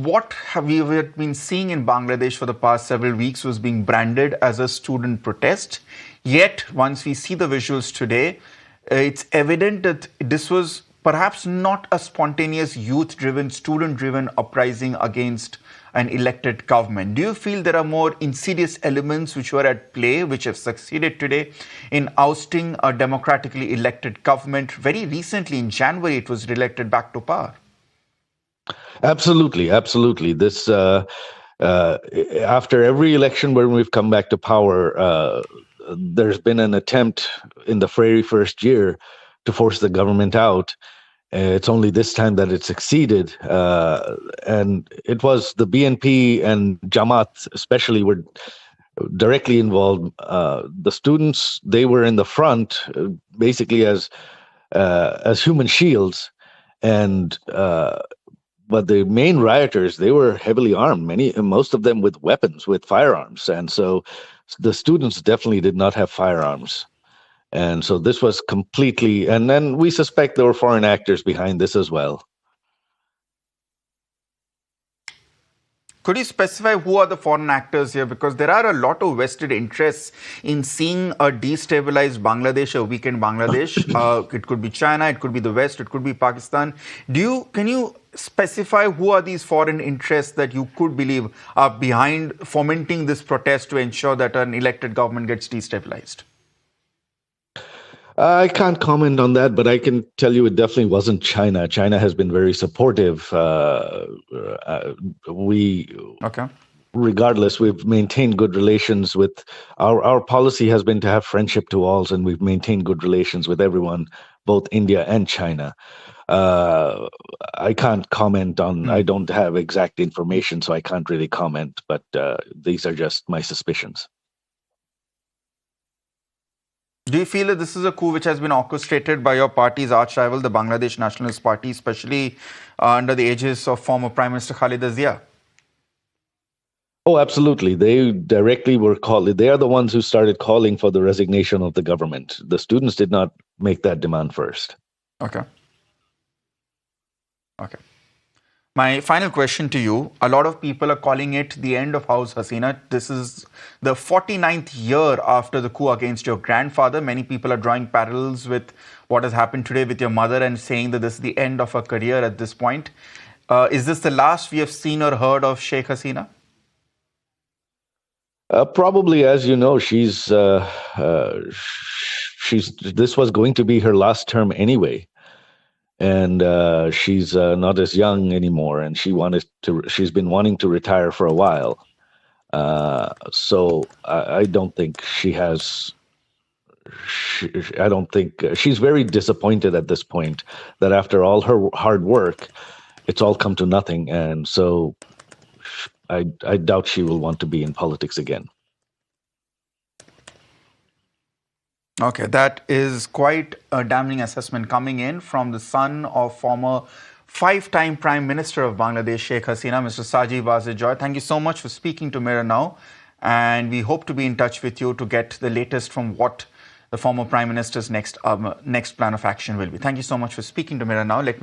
what we have been seeing in Bangladesh for the past several weeks was being branded as a student protest. Yet, once we see the visuals today, it's evident that this was perhaps not a spontaneous youth-driven, student-driven uprising against an elected government. Do you feel there are more insidious elements which were at play, which have succeeded today in ousting a democratically elected government? Very recently, in January, it was re-elected back to power. Absolutely, absolutely. This after every election when we've come back to power, there's been an attempt in the very first year to force the government out. It's only this time that it succeeded, and it was the BNP and Jamaat especially were directly involved. The students, they were in the front, basically as human shields, and but the main rioters, they were heavily armed, most of them with weapons, with firearms, and so the students definitely did not have firearms. And so this was completely, and then we suspect there were foreign actors behind this as well. Could you specify who are the foreign actors here? Because there are a lot of vested interests in seeing a destabilized Bangladesh, a weakened Bangladesh. It could be China, it could be the West, it could be Pakistan. Can you specify who are these foreign interests that you could believe are behind fomenting this protest to ensure that an elected government gets destabilized? I can't comment on that, but I can tell you it definitely wasn't China. China has been very supportive. Regardless, we've maintained good relations with our policy has been to have friendship to all, and we've maintained good relations with everyone, both India and China. I can't comment on, I don't have exact information, so I can't really comment, but these are just my suspicions. Do you feel that this is a coup which has been orchestrated by your party's arch rival, the Bangladesh Nationalist Party, especially under the aegis of former Prime Minister Khaleda Zia? Oh, absolutely. They directly were called. They are the ones who started calling for the resignation of the government. The students did not make that demand first. Okay. My final question to you, a lot of people are calling it the end of House Hasina. This is the 49th year after the coup against your grandfather. Many people are drawing parallels with what has happened today with your mother and saying that this is the end of her career at this point. Is this the last we have seen or heard of Sheikh Hasina? Probably, as you know, this was going to be her last term anyway. And she's not as young anymore, and she's been wanting to retire for a while. So I don't think I don't think she's very disappointed at this point that after all her hard work, it's all come to nothing. And so I doubt she will want to be in politics again. Okay, that is quite a damning assessment coming in from the son of former 5-time Prime Minister of Bangladesh, Sheikh Hasina, Mr. Sajeeb Wazed. Thank you so much for speaking to Mirror Now, and we hope to be in touch with you to get the latest from what the former Prime Minister's next plan of action will be. Thank you so much for speaking to Mirror Now. Let me